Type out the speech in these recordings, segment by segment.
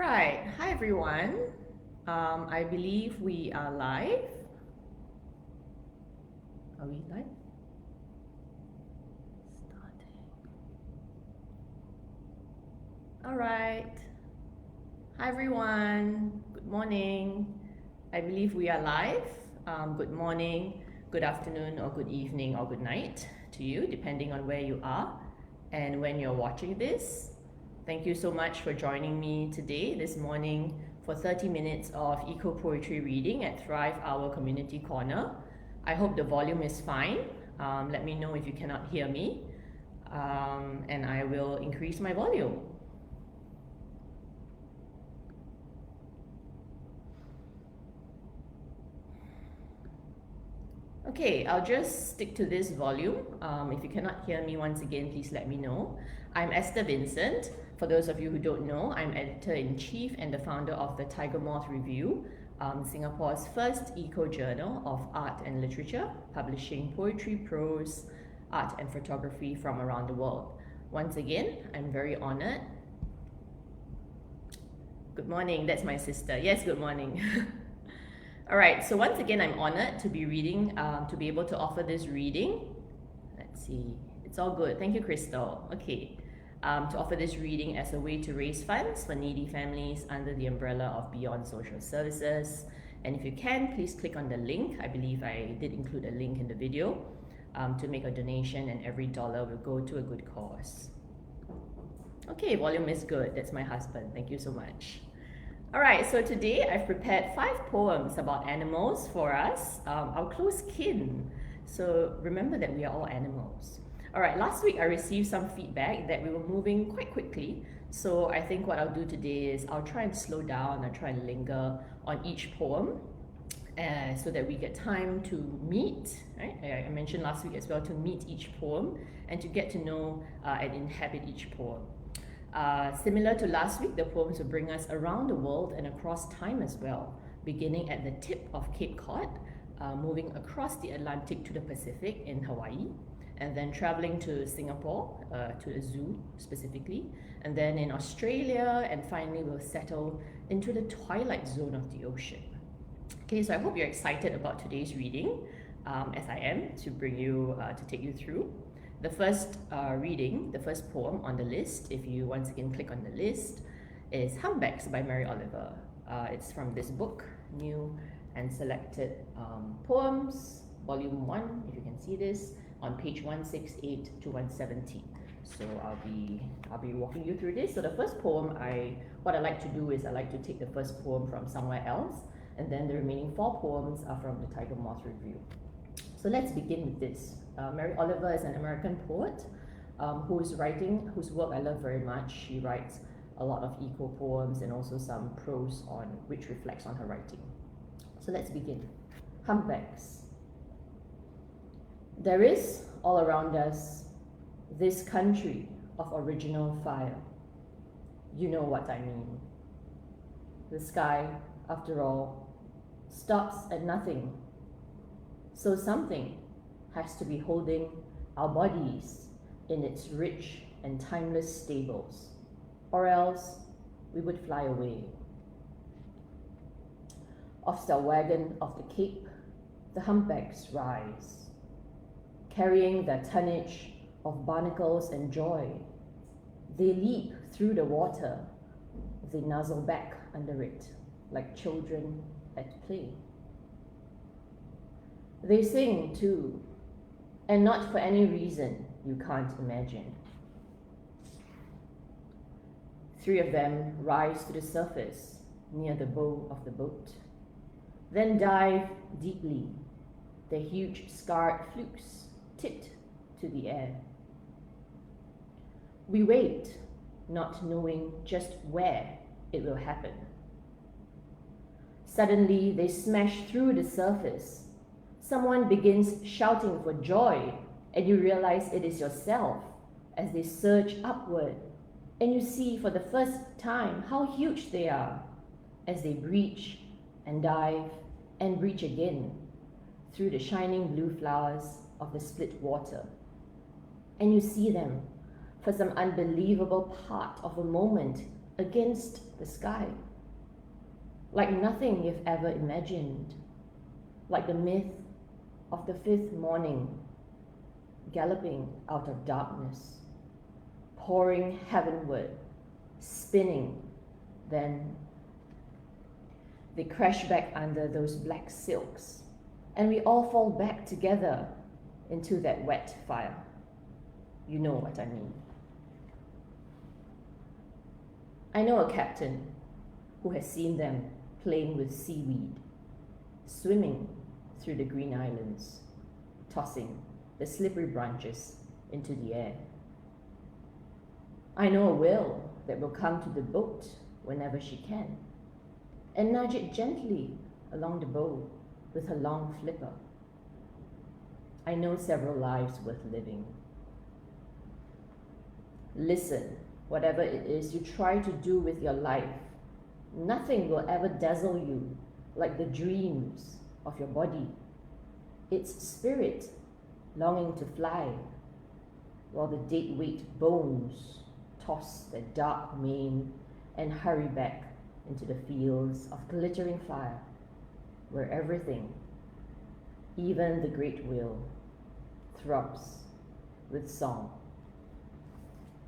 right, hi everyone. I believe we are live. Are we live? Starting. All right. Hi everyone. Good morning. I believe we are live. Good morning, good afternoon, or good evening, or good night to you, depending on where you are and when you're watching this. Thank you so much for joining me today, this morning, for 30 minutes of eco poetry reading at Thrive Hour Community Corner. I hope the volume is fine. Let me know if you cannot hear me, and I will increase my volume. Okay, I'll just stick to this volume. If you cannot hear me once again, please let me know. I'm Esther Vincent. For those of you who don't know, I'm editor-in-chief and the founder of the Tiger Moth Review, Singapore's first eco-journal of art and literature, publishing poetry, prose, art and photography from around the world. Once again, I'm very honored. Good morning, that's my sister. Yes, good morning. All right, so once again, I'm honored to be reading, to be able to offer this reading. Let's see, it's all good. Thank you, Crystal. Okay, to offer this reading as a way to raise funds for needy families under the umbrella of Beyond Social Services. And if you can, please click on the link. I believe I did include a link in the video to make a donation, and every dollar will go to a good cause. Okay, volume is good. That's my husband. Thank you so much. All right, so today I've prepared 5 poems about animals for us, our close kin. So remember that we are all animals. All right, last week I received some feedback that we were moving quite quickly. So I think what I'll do today is I'll try and slow down, I'll try and linger on each poem so that we get time to meet, right? I mentioned last week as well, to meet each poem and to get to know and inhabit each poem. Similar to last week, the poems will bring us around the world and across time as well, beginning at the tip of Cape Cod, moving across the Atlantic to the Pacific in Hawaii, and then traveling to Singapore, to a zoo specifically, and then in Australia, and finally we'll settle into the twilight zone of the ocean. Okay, so I hope you're excited about today's reading, as I am, to bring you, to take you through. The first reading, the first poem on the list, if you once again click on the list, is Humpbacks by Mary Oliver. It's from this book, New and Selected Poems, Volume 1, if you can see this, on page 168 to 170. So I'll be walking you through this. So the first poem, what I like to do is I like to take the first poem from somewhere else, and then the remaining 4 poems are from the Tiger Moth Review. So let's begin with this. Mary Oliver is an American poet whose work I love very much. She writes a lot of eco poems and also some prose which reflects on her writing. So let's begin. Humpbacks. There is, all around us, this country of original fire. You know what I mean. The sky, after all, stops at nothing. So something has to be holding our bodies in its rich and timeless stables, or else we would fly away. Off the wagon of the Cape, the humpbacks rise, carrying their tonnage of barnacles and joy. They leap through the water, they nuzzle back under it like children at play. They sing too, and not for any reason you can't imagine. 3 of them rise to the surface near the bow of the boat, then dive deeply, their huge scarred flukes tipped to the air. We wait, not knowing just where it will happen. Suddenly, they smash through the surface. Someone begins shouting for joy, and you realize it is yourself as they surge upward, and you see for the first time how huge they are as they breach and dive and breach again through the shining blue flowers of the split water. And you see them for some unbelievable part of a moment against the sky, like nothing you've ever imagined, like the myth of the fifth morning, galloping out of darkness, pouring heavenward, spinning, then they crash back under those black silks, and we all fall back together into that wet fire. You know what I mean. I know a captain who has seen them playing with seaweed, swimming through the green islands, tossing the slippery branches into the air. I know a whale that will come to the boat whenever she can and nudge it gently along the bow with her long flipper. I know several lives worth living. Listen, whatever it is you try to do with your life, nothing will ever dazzle you like the dreams of your body, its spirit longing to fly, while the deadweight bones toss their dark mane and hurry back into the fields of glittering fire, where everything, even the great wheel, throbs with song.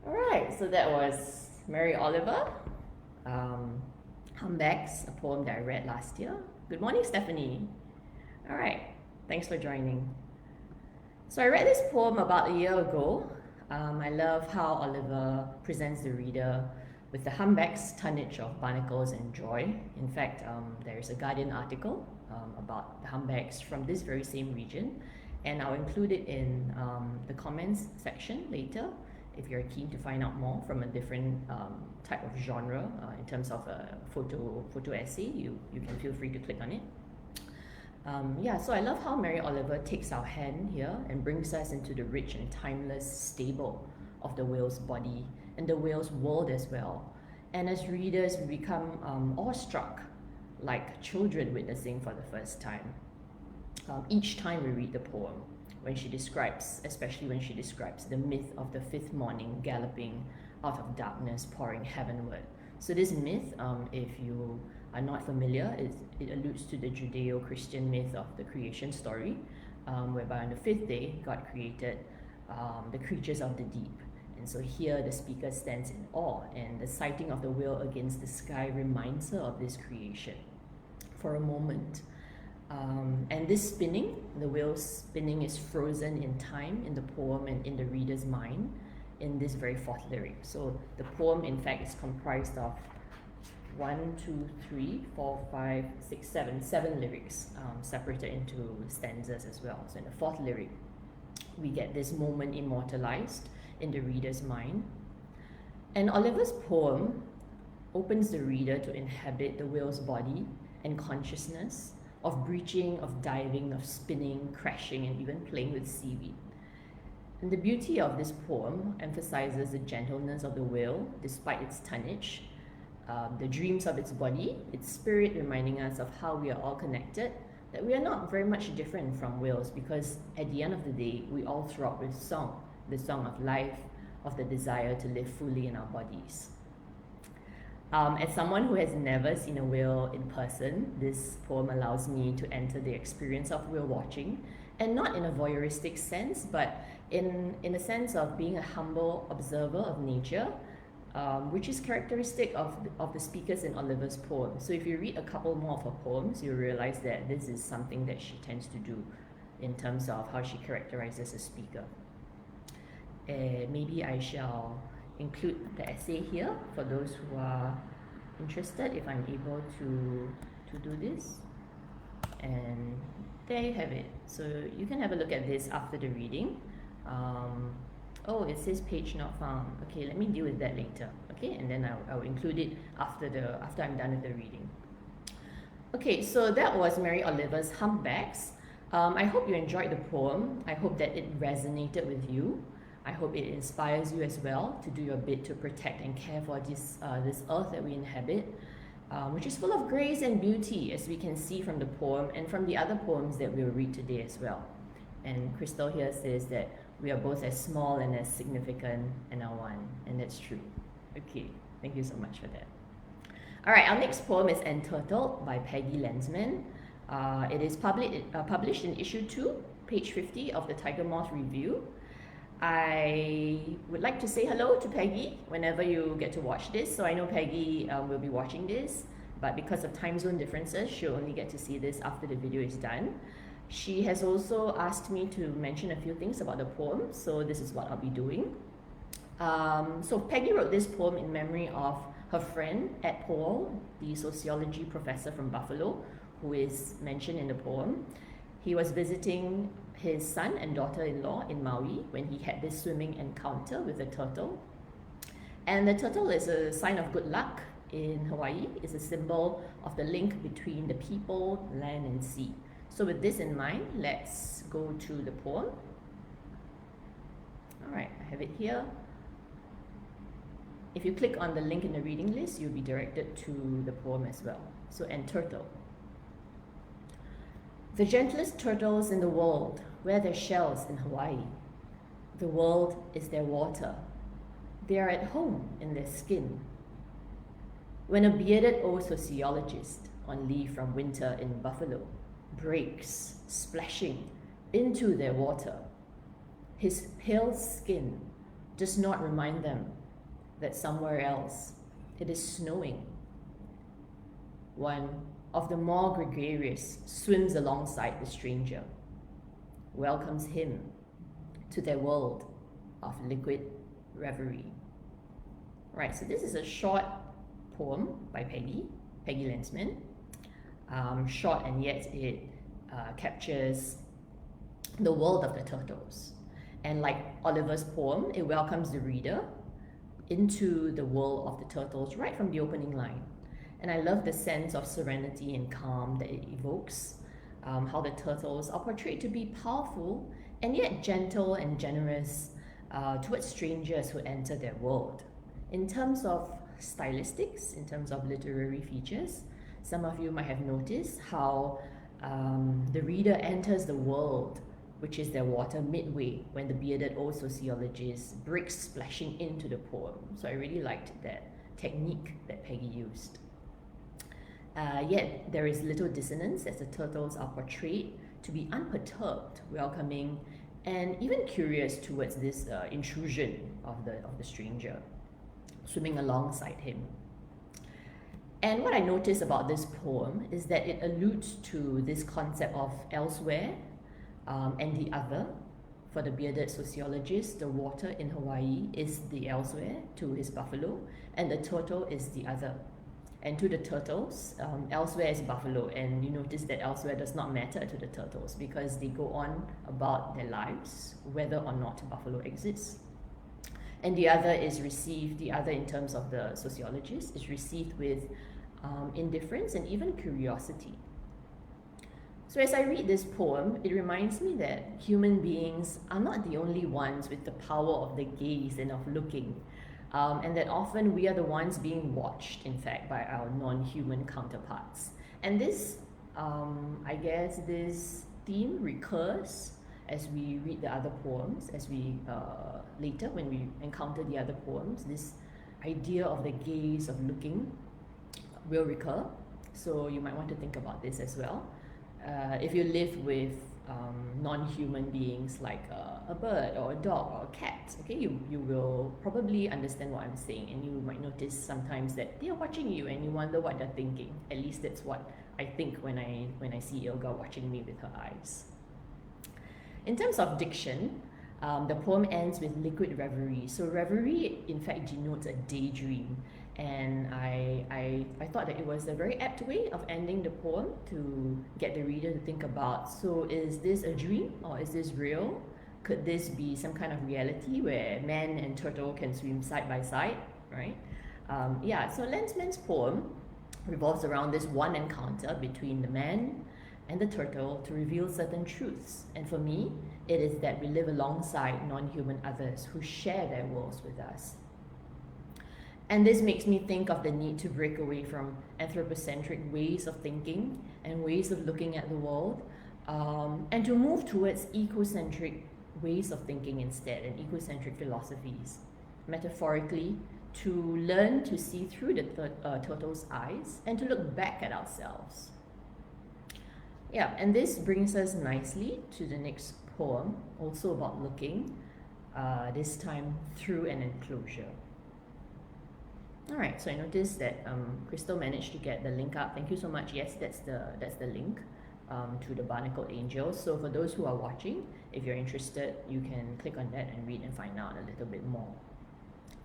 All right, so that was Mary Oliver, Humpbacks, a poem that I read last year. Good morning, Stephanie. All right, thanks for joining. So I read this poem about a year ago. I love how Oliver presents the reader with the humpback's tonnage of barnacles and joy. In fact, there's a Guardian article about the humpbacks from this very same region, and I'll include it in the comments section later if you're keen to find out more from a different type of genre in terms of a photo essay. You can feel free to click on it. So I love how Mary Oliver takes our hand here and brings us into the rich and timeless stable of the whale's body and the whale's world as well. And as readers, we become awestruck, like children witnessing for the first time. Each time we read the poem, especially when she describes the myth of the fifth morning galloping out of darkness, pouring heavenward. So this myth, if you are not familiar, it alludes to the Judeo-Christian myth of the creation story, whereby on the fifth day, God created the creatures of the deep. And so here the speaker stands in awe, and the sighting of the whale against the sky reminds her of this creation for a moment. And this spinning, the whale's spinning, is frozen in time in the poem and in the reader's mind in this very fourth lyric. So the poem, in fact, is comprised of 7 lyrics separated into stanzas as well. So in the fourth lyric, we get this moment immortalized in the reader's mind. And Oliver's poem opens the reader to inhabit the whale's body and consciousness of breaching, of diving, of spinning, crashing, and even playing with seaweed. And the beauty of this poem emphasizes the gentleness of the whale despite its tonnage, the dreams of its body, its spirit reminding us of how we are all connected, that we are not very much different from whales, because at the end of the day, we all throb with song, the song of life, of the desire to live fully in our bodies. As someone who has never seen a whale in person, this poem allows me to enter the experience of whale watching, and not in a voyeuristic sense, but in a sense of being a humble observer of nature, which is characteristic of the speakers in Oliver's poem. So if you read a couple more of her poems, you'll realize that this is something that she tends to do in terms of how she characterizes a speaker. Maybe I shall include the essay here for those who are interested, if I'm able to do this. And there you have it. So you can have a look at this after the reading. Oh, it says page not found. Okay, let me deal with that later. Okay, and then I'll include it after I'm done with the reading. Okay, so that was Mary Oliver's Humpbacks. I hope you enjoyed the poem. I hope that it resonated with you. I hope it inspires you as well to do your bit to protect and care for this earth that we inhabit, which is full of grace and beauty, as we can see from the poem and from the other poems that we'll read today as well. And Crystal here says that we are both as small and as significant and are one, and that's true. Okay, Thank you so much for that. All right, our next poem is Enturtled by Peggy Landsman. It is published in issue 2, page 50 of the Tiger Moth review. I would like to say hello to Peggy whenever you get to watch this. So I know Peggy will be watching this, but because of time zone differences, she'll only get to see this after the video is done. She has also asked me to mention a few things about the poem, so this is what I'll be doing. So Peggy wrote this poem in memory of her friend, Ed Paul, the sociology professor from Buffalo, who is mentioned in the poem. He was visiting his son and daughter-in-law in Maui when he had this swimming encounter with a turtle. And the turtle is a sign of good luck in Hawaii. It's a symbol of the link between the people, land, and sea. So with this in mind, let's go to the poem. All right, I have it here. If you click on the link in the reading list, you'll be directed to the poem as well. So, Enturtled. The gentlest turtles in the world wear their shells in Hawaii. The world is their water. They are at home in their skin. When a bearded old sociologist on leave from winter in Buffalo breaks, splashing into their water, his pale skin does not remind them that somewhere else it is snowing. One of the more gregarious swims alongside the stranger, welcomes him to their world of liquid reverie. Right, so this is a short poem by Peggy Landsman. Short, and yet it captures the world of the turtles. And like Oliver's poem, it welcomes the reader into the world of the turtles right from the opening line. And I love the sense of serenity and calm that it evokes, how the turtles are portrayed to be powerful and yet gentle and generous towards strangers who enter their world. In terms of stylistics, in terms of literary features, some of you might have noticed how the reader enters the world, which is their water, midway when the bearded old sociologist breaks splashing into the poem. So I really liked that technique that Peggy used. Yet there is little dissonance as the turtles are portrayed to be unperturbed, welcoming, and even curious towards this intrusion of the stranger, swimming alongside him. And what I notice about this poem is that it alludes to this concept of elsewhere and the other. For the bearded sociologist, the water in Hawaii is the elsewhere to his buffalo, and the turtle is the other. And to the turtles, elsewhere is buffalo, and you notice that elsewhere does not matter to the turtles because they go on about their lives, whether or not buffalo exists. And the other is received, the other in terms of the sociologist, is received with indifference and even curiosity. So as I read this poem, it reminds me that human beings are not the only ones with the power of the gaze and of looking, and that often we are the ones being watched, in fact, by our non-human counterparts. And this, I guess, this theme recurs as we read the other poems, as we, later when we encounter the other poems, this idea of the gaze, of looking, will recur. So you might want to think about this as well. If you live with non-human beings like a bird or a dog or a cat, okay, you will probably understand what I'm saying, and you might notice sometimes that they are watching you and you wonder what they're thinking. At least that's what I think when I see Ilga watching me with her eyes. In terms of diction, the poem ends with liquid reverie. So reverie, in fact, denotes a daydream. And I thought that it was a very apt way of ending the poem to get the reader to think about, so is this a dream or is this real? Could this be some kind of reality where man and turtle can swim side by side, right? Yeah, so Landsman's poem revolves around this one encounter between the man and the turtle to reveal certain truths. And for me, it is that we live alongside non-human others who share their worlds with us. And this makes me think of the need to break away from anthropocentric ways of thinking and ways of looking at the world, and to move towards ecocentric ways of thinking instead, and ecocentric philosophies. Metaphorically, to learn to see through the turtle's eyes and to look back at ourselves. Yeah, and this brings us nicely to the next poem, also about looking, this time through an enclosure. All right, so I noticed that Crystal managed to get the link up. Thank you so much. Yes, that's the link to the Barnacled Angel. So for those who are watching, if you're interested, you can click on that and read and find out a little bit more.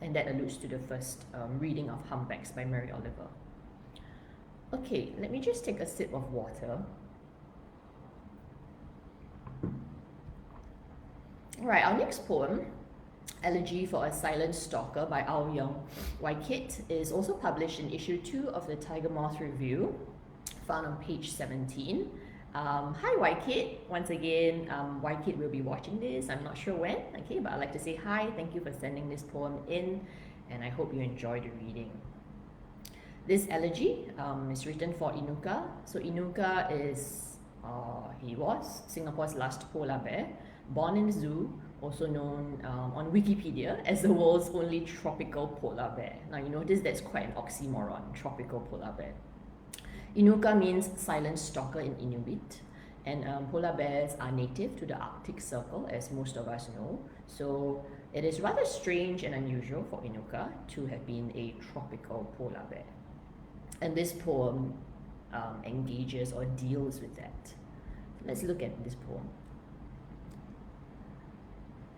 And that alludes to the first reading of Humpbacks by Mary Oliver. Okay, let me just take a sip of water. All right, our next poem, Elegy for a Silent Stalker by Yeong Waikit, is also published in issue 2 of the Tiger Moth Review, found on page 17. Hi Waikit, once again, Waikit will be watching this, I'm not sure when, okay, but I'd like to say hi, thank you for sending this poem in, and I hope you enjoy the reading. This elegy is written for Inuka. So Inuka is, he was Singapore's last polar bear, born in the zoo, also known on Wikipedia as the world's only tropical polar bear. Now you notice that's quite an oxymoron, tropical polar bear. Inuka means silent stalker in Inuit, and polar bears are native to the Arctic Circle, as most of us know. So it is rather strange and unusual for Inuka to have been a tropical polar bear. And this poem engages or deals with that. Let's look at this poem.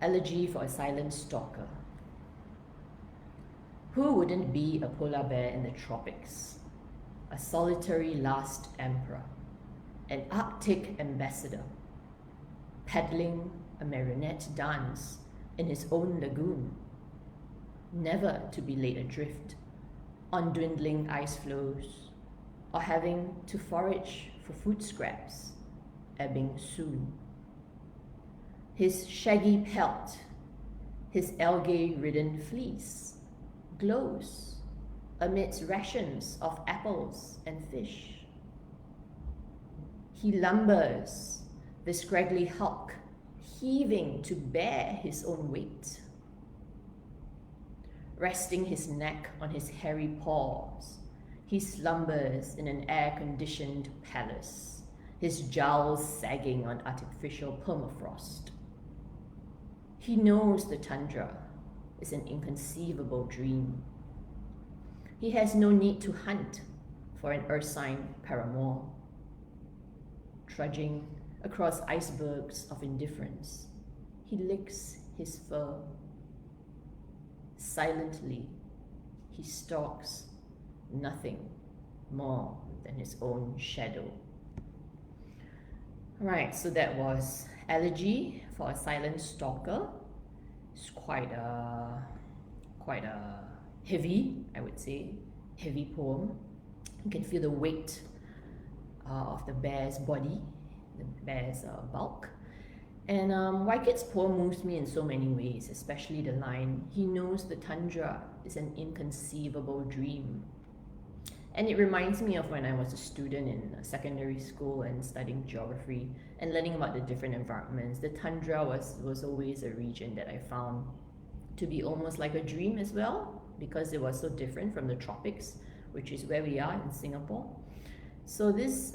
Elegy for a Silent Stalker. Who wouldn't be a polar bear in the tropics? A solitary last emperor, an Arctic ambassador, paddling a marionette dance in his own lagoon, never to be laid adrift on dwindling ice floes, or having to forage for food scraps, ebbing soon. His shaggy pelt, his algae-ridden fleece, glows amidst rations of apples and fish. He lumbers, the scraggly hulk, heaving to bear his own weight. Resting his neck on his hairy paws, he slumbers in an air-conditioned palace, his jowls sagging on artificial permafrost. He knows the tundra is an inconceivable dream. He has no need to hunt for an ursine paramour. Trudging across icebergs of indifference, he licks his fur. Silently, he stalks nothing more than his own shadow. Right, so that was Elegy for a Silent Stalker. It's quite a heavy, I would say, heavy poem. You can feel the weight of the bear's body, the bear's bulk. And Waikit's poem moves me in so many ways, especially the line, he knows the tundra is an inconceivable dream. And it reminds me of when I was a student in secondary school and studying geography and learning about the different environments. The tundra was always a region that I found to be almost like a dream as well, because it was so different from the tropics, which is where we are in Singapore. So this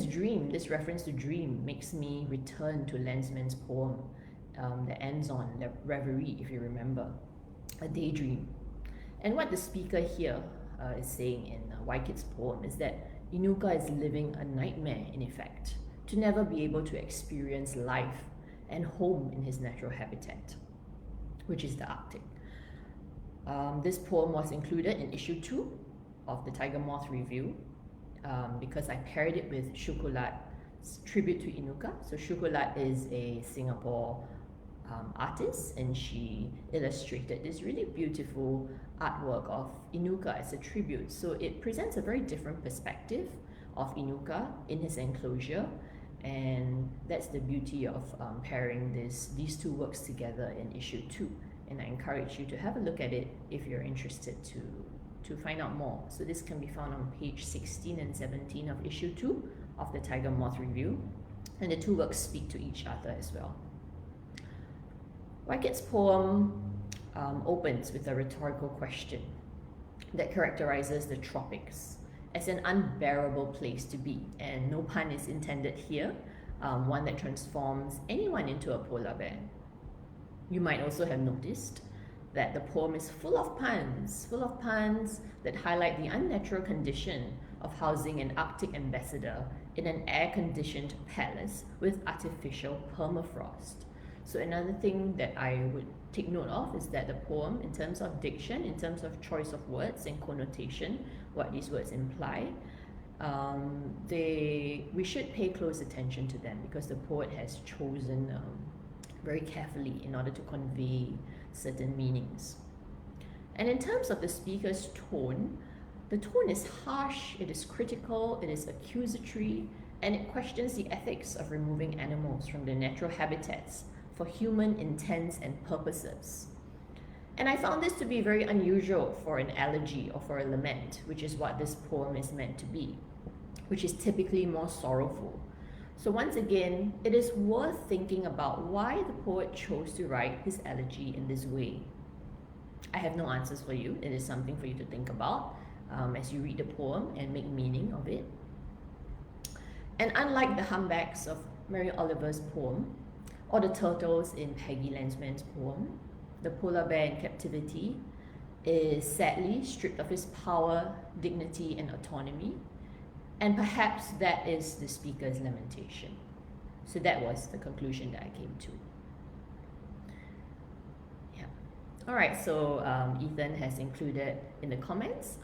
dream, this reference to dream, makes me return to Landsman's poem that ends on reverie, if you remember, a daydream. And what the speaker here is saying in Waikit's poem is that Inuka is living a nightmare, in effect, to never be able to experience life and home in his natural habitat, which is the Arctic. This poem was included in issue 2 of the Tiger Moth Review, because I paired it with Shukulat's tribute to Inuka. So Shukulat is a Singapore artist, and she illustrated this really beautiful artwork of Inuka as a tribute. So it presents a very different perspective of Inuka in his enclosure, and that's the beauty of pairing these two works together in issue 2. And I encourage you to have a look at it if you're interested to find out more. So this can be found on page 16 and 17 of issue 2 of the Tiger Moth Review, and the two works speak to each other as well. Waikit's poem opens with a rhetorical question that characterizes the tropics as an unbearable place to be, and no pun is intended here, one that transforms anyone into a polar bear. You might also have noticed that the poem is full of puns that highlight the unnatural condition of housing an Arctic ambassador in an air-conditioned palace with artificial permafrost. So another thing that I would take note of is that the poem, in terms of diction, in terms of choice of words and connotation, what these words imply, we should pay close attention to them, because the poet has chosen very carefully in order to convey certain meanings. And in terms of the speaker's tone, the tone is harsh, it is critical, it is accusatory, and it questions the ethics of removing animals from their natural habitats for human intents and purposes. And I found this to be very unusual for an elegy or for a lament, which is what this poem is meant to be, which is typically more sorrowful. So once again, it is worth thinking about why the poet chose to write his elegy in this way. I have no answers for you. It is something for you to think about as you read the poem and make meaning of it. And unlike the Humpbacks of Mary Oliver's poem, or the turtles in Peggy Landsman's poem, the polar bear in captivity is sadly stripped of his power, dignity, and autonomy. And perhaps that is the speaker's lamentation. So that was the conclusion that I came to. Yeah. All right, so Ethan has included in the comments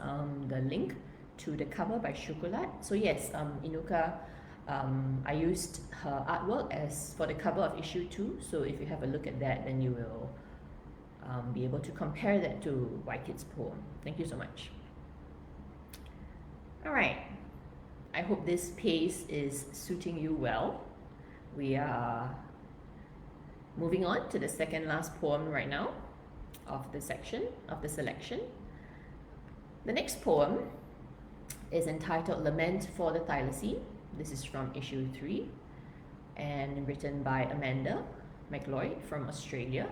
the link to the cover by Chocolat. So yes, Inuka, I used her artwork as for the cover of issue 2. So if you have a look at that, then you will be able to compare that to Wykid's poem. Thank you so much. All right. I hope this pace is suiting you well. We are moving on to the second last poem right now of the section, of the selection. The next poem is entitled Lament for the Thylacine. This is from issue 3 and written by Amanda McLeod from Australia.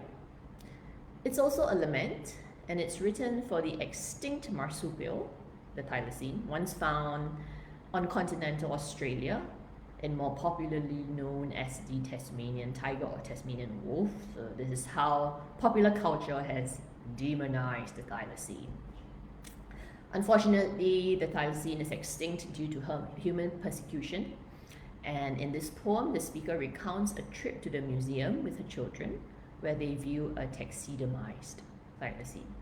It's also a lament, and it's written for the extinct marsupial, the Thylacine, once found on continental Australia, and more popularly known as the Tasmanian tiger or Tasmanian wolf. So this is how popular culture has demonized the Thylacine. Unfortunately, the Thylacine is extinct due to human persecution, and in this poem, the speaker recounts a trip to the museum with her children, where they view a taxidermized Thylacine.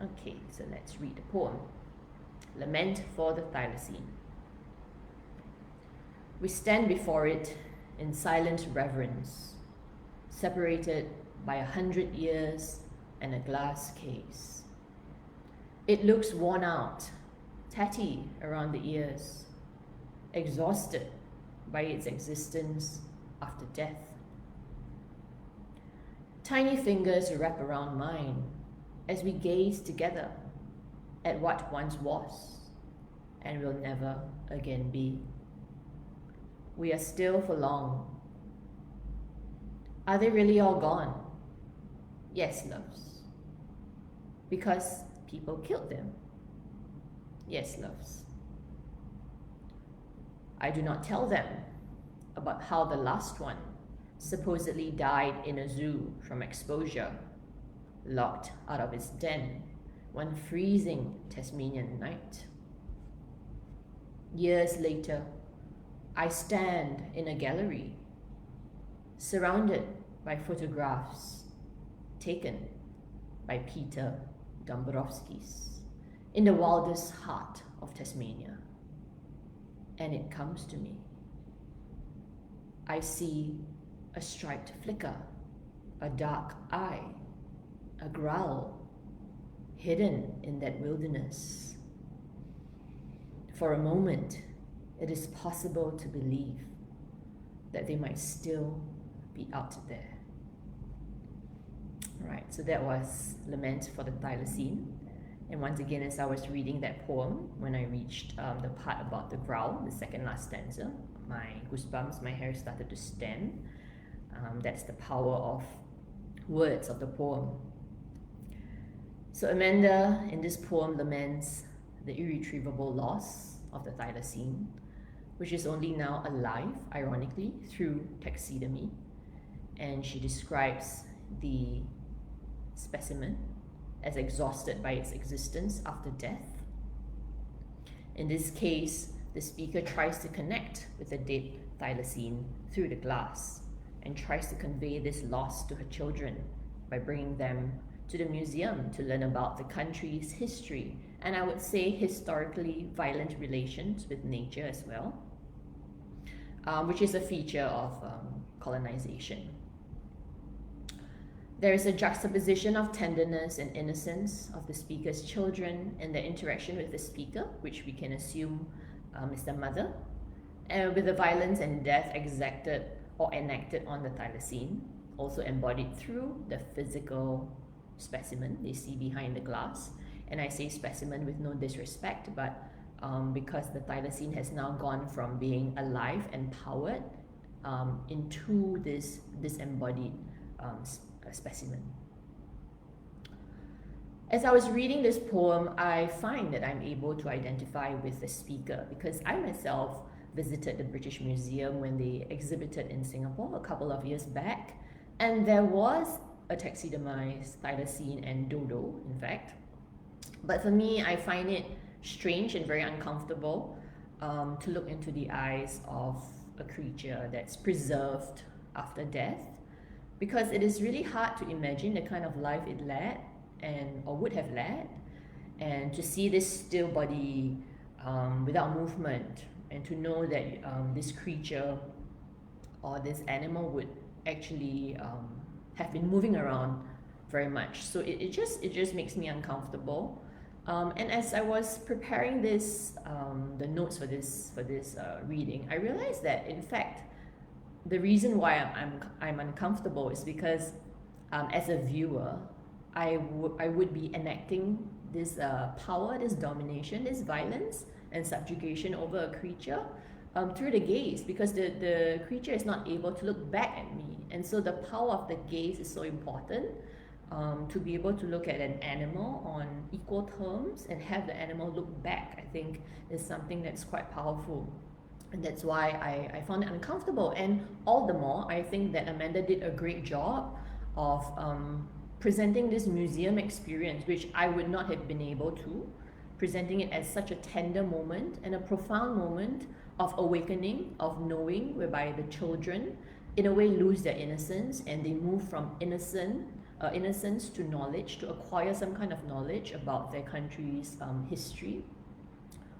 Okay, so let's read the poem. Lament for the Thylacine. We stand before it in silent reverence, separated by 100 years and a glass case. It looks worn out, tatty around the ears, exhausted by its existence after death. Tiny fingers wrap around mine as we gaze together at what once was and will never again be. We are still for long. Are they really all gone? Yes, loves. Because people killed them. Yes, loves. I do not tell them about how the last one supposedly died in a zoo from exposure, locked out of its den one freezing Tasmanian night. Years later, I stand in a gallery, surrounded by photographs taken by Peter Dombrowskis in the wildest heart of Tasmania. And it comes to me. I see a striped flicker, a dark eye, a growl, hidden in that wilderness. For a moment, it is possible to believe that they might still be out there. All right, so that was Lament for the Thylacine. And once again, as I was reading that poem, when I reached the part about the growl, the second last stanza, my goosebumps, my hair started to stand. That's the power of words of the poem. So Amanda, in this poem, laments the irretrievable loss of the thylacine, which is only now alive, ironically, through taxidermy. And she describes the specimen as exhausted by its existence after death. In this case, the speaker tries to connect with the dead thylacine through the glass and tries to convey this loss to her children by bringing them to the museum to learn about the country's history, and I would say historically violent relations with nature as well, which is a feature of colonization. There is a juxtaposition of tenderness and innocence of the speaker's children and their interaction with the speaker, which we can assume is the mother, and with the violence and death exacted or enacted on the thylacine, also embodied through the physical specimen they see behind the glass. And I say specimen with no disrespect, but because the thylacine has now gone from being alive and powered into this disembodied specimen. As I was reading this poem, I find that I'm able to identify with the speaker because I myself visited the British Museum when they exhibited in Singapore a couple of years back, and there was a taxidermized thylacine and dodo, in fact. But for me, I find it strange and very uncomfortable to look into the eyes of a creature that's preserved after death, because it is really hard to imagine the kind of life it led or would have led, and to see this still body without movement, and to know that this creature or this animal would actually have been moving around very much. So it just makes me uncomfortable. And as I was preparing this, the notes for this reading, I realized that in fact the reason why I'm uncomfortable is because as a viewer, I would be enacting this power, this domination, this violence and subjugation over a creature through the gaze, because the creature is not able to look back at me. And so the power of the gaze is so important, to be able to look at an animal on equal terms and have the animal look back, I think is something that's quite powerful. And that's why I found it uncomfortable. And all the more, I think that Amanda did a great job of presenting this museum experience, which I would not have been able to, presenting it as such a tender moment and a profound moment of awakening, of knowing, whereby the children in a way lose their innocence and they move from innocence to knowledge, to acquire some kind of knowledge about their country's history,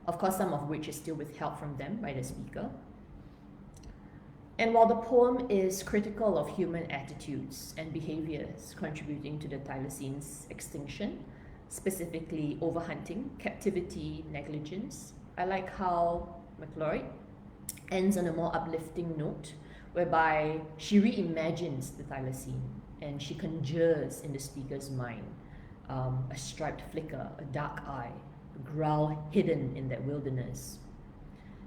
of course some of which is still withheld from them by the speaker. And while the poem is critical of human attitudes and behaviors contributing to the thylacine's extinction, specifically overhunting, captivity, negligence, I like how McLeod ends on a more uplifting note, whereby she reimagines the thylacine and she conjures in the speaker's mind a striped flicker, a dark eye, a growl hidden in that wilderness.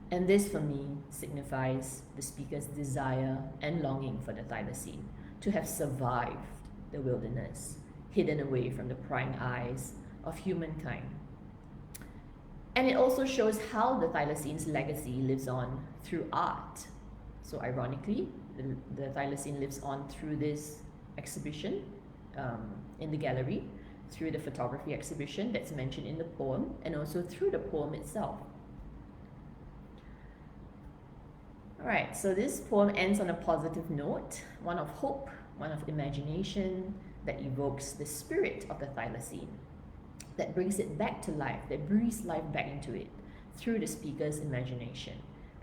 And this for me signifies the speaker's desire and longing for the thylacine to have survived the wilderness, hidden away from the prying eyes of humankind. And it also shows how the thylacine's legacy lives on through art. So ironically, the thylacine lives on through this exhibition in the gallery, through the photography exhibition that's mentioned in the poem, and also through the poem itself. Alright, so this poem ends on a positive note, one of hope, one of imagination, that evokes the spirit of the thylacine, that brings it back to life, that breathes life back into it through the speaker's imagination.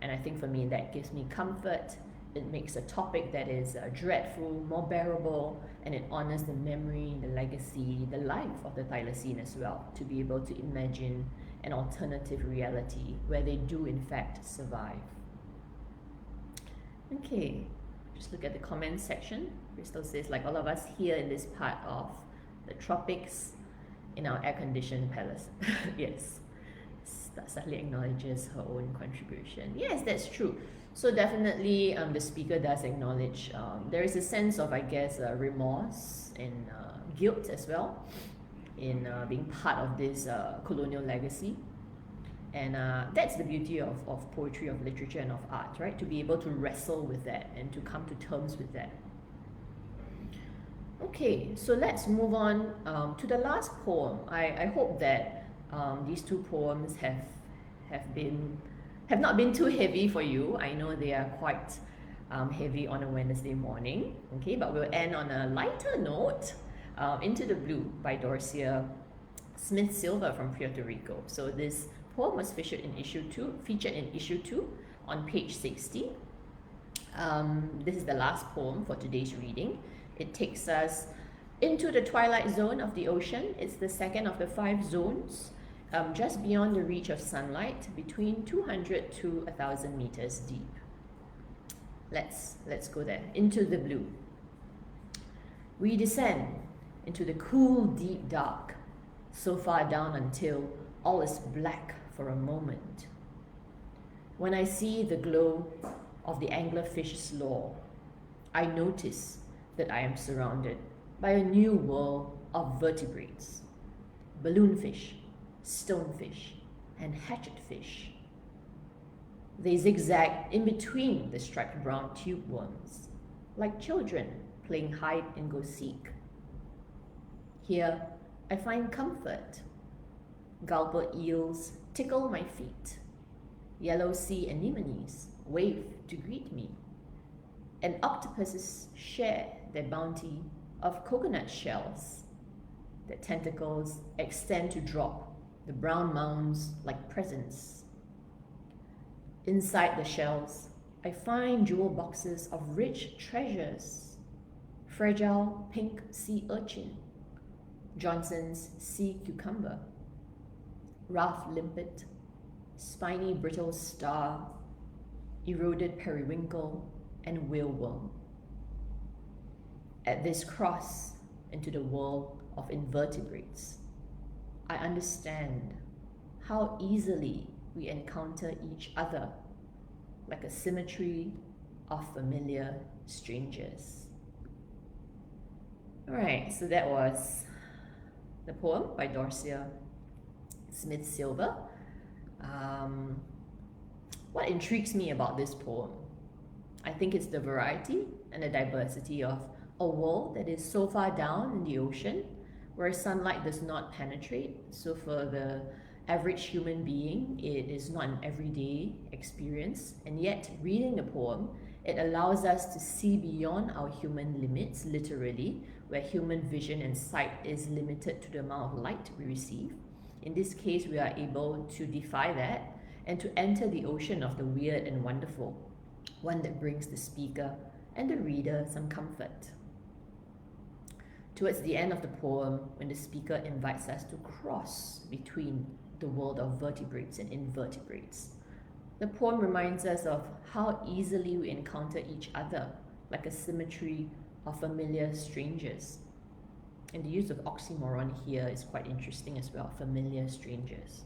And I think for me that gives me comfort. It makes a topic that is dreadful more bearable, and it honors the memory, the legacy, the life of the thylacine as well, to be able to imagine an alternative reality where they do in fact survive. Okay, just look at the comments section. Crystal says, like all of us here in this part of the tropics in our air-conditioned palace. Yes. subtly acknowledges her own contribution. Yes, that's true. So definitely the speaker does acknowledge there is a sense of, I guess, remorse and guilt as well in being part of this colonial legacy. And that's the beauty of poetry, of literature, and of art, right? To be able to wrestle with that and to come to terms with that. Okay, so let's move on to the last poem. I hope that these two poems have not been too heavy for you. I know they are quite heavy on a Wednesday morning. Okay, but we'll end on a lighter note. Into the Blue by Dorsia Silva from Puerto Rico. So this poem was featured in issue 2 on page 60. This is the last poem for today's reading. It takes us into the twilight zone of the ocean. It's the second of the 5 zones, just beyond the reach of sunlight, between 200 to 1,000 meters deep. Let's go there. Into the blue. We descend into the cool, deep dark, so far down until all is black for a moment. When I see the glow of the anglerfish's lure, I notice that I am surrounded by a new world of vertebrates, balloonfish, stonefish, and hatchetfish. They zigzag in between the striped brown tube worms, like children playing hide and go seek. Here, I find comfort. Gulper eels tickle my feet. Yellow sea anemones wave to greet me. And octopuses share their bounty of coconut shells. Their tentacles extend to drop the brown mounds like presents. Inside the shells, I find jewel boxes of rich treasures. Fragile pink sea urchin, Johnson's sea cucumber, rough limpet, spiny brittle star, eroded periwinkle, and whalebone. At this cross into the world of invertebrates, I understand how easily we encounter each other, like a symmetry of familiar strangers. All right, so that was the poem by Dorsia Silva. What intrigues me about this poem? I think it's the variety and the diversity of a world that is so far down in the ocean where sunlight does not penetrate. So for the average human being, it is not an everyday experience. And yet, reading the poem, it allows us to see beyond our human limits, literally, where human vision and sight is limited to the amount of light we receive. In this case, we are able to defy that and to enter the ocean of the weird and wonderful, one that brings the speaker and the reader some comfort. Towards the end of the poem, when the speaker invites us to cross between the world of vertebrates and invertebrates, the poem reminds us of how easily we encounter each other, like a symmetry of familiar strangers. And the use of oxymoron here is quite interesting as well, familiar strangers.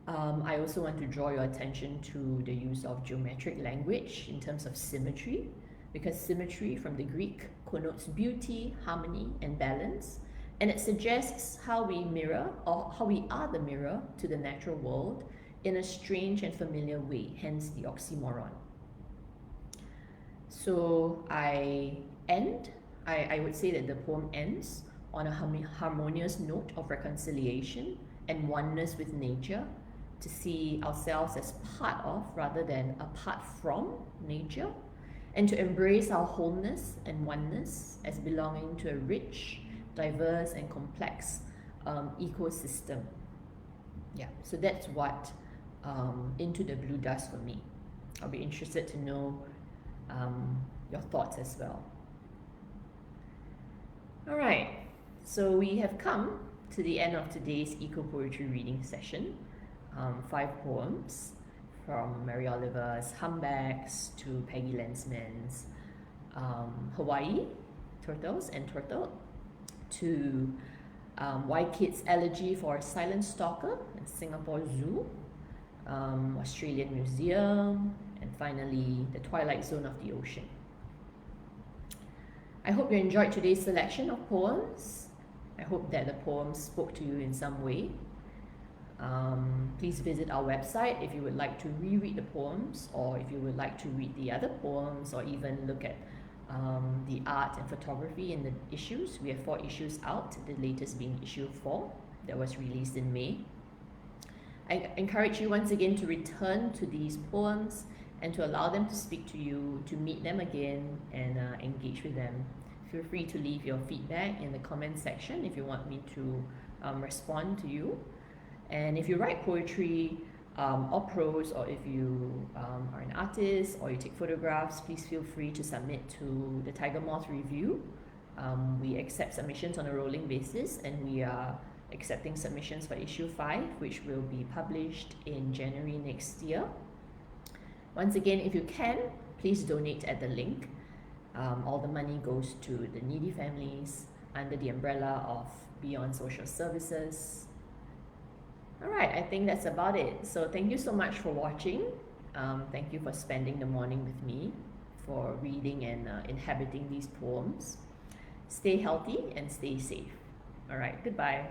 I also want to draw your attention to the use of geometric language in terms of symmetry, because symmetry from the Greek connotes beauty, harmony, and balance, and it suggests how we mirror, or how we are the mirror to the natural world in a strange and familiar way, hence the oxymoron. So I would say that the poem ends on a harmonious note of reconciliation and oneness with nature, to see ourselves as part of rather than apart from nature, and to embrace our wholeness and oneness as belonging to a rich, diverse, and complex ecosystem. Yeah, so that's what Into the Blue does for me. I'll be interested to know your thoughts as well. All right, so we have come to the end of today's eco poetry reading session. 5 poems, from Mary Oliver's Humpbacks to Peggy Landsman's Hawaii, Turtles, Enturtled, to Y Kids Elegy for Silent Stalker in Singapore Zoo, Australian Museum, and finally The Twilight Zone of the Ocean. I hope you enjoyed today's selection of poems. I hope that the poems spoke to you in some way. Please visit our website if you would like to reread the poems, or if you would like to read the other poems, or even look at the art and photography in the issues. We have 4 issues out, the latest being issue 4 that was released in May. I encourage you once again to return to these poems and to allow them to speak to you, to meet them again and engage with them. Feel free to leave your feedback in the comment section if you want me to respond to you. And if you write poetry or prose, or if you are an artist or you take photographs, please feel free to submit to the Tiger Moth Review. We accept submissions on a rolling basis, and we are accepting submissions for issue 5, which will be published in January next year. Once again, if you can, please donate at the link. All the money goes to the needy families under the umbrella of Beyond Social Services. Alright, I think that's about it. So thank you so much for watching. Thank you for spending the morning with me, for reading and inhabiting these poems. Stay healthy and stay safe. Alright, goodbye.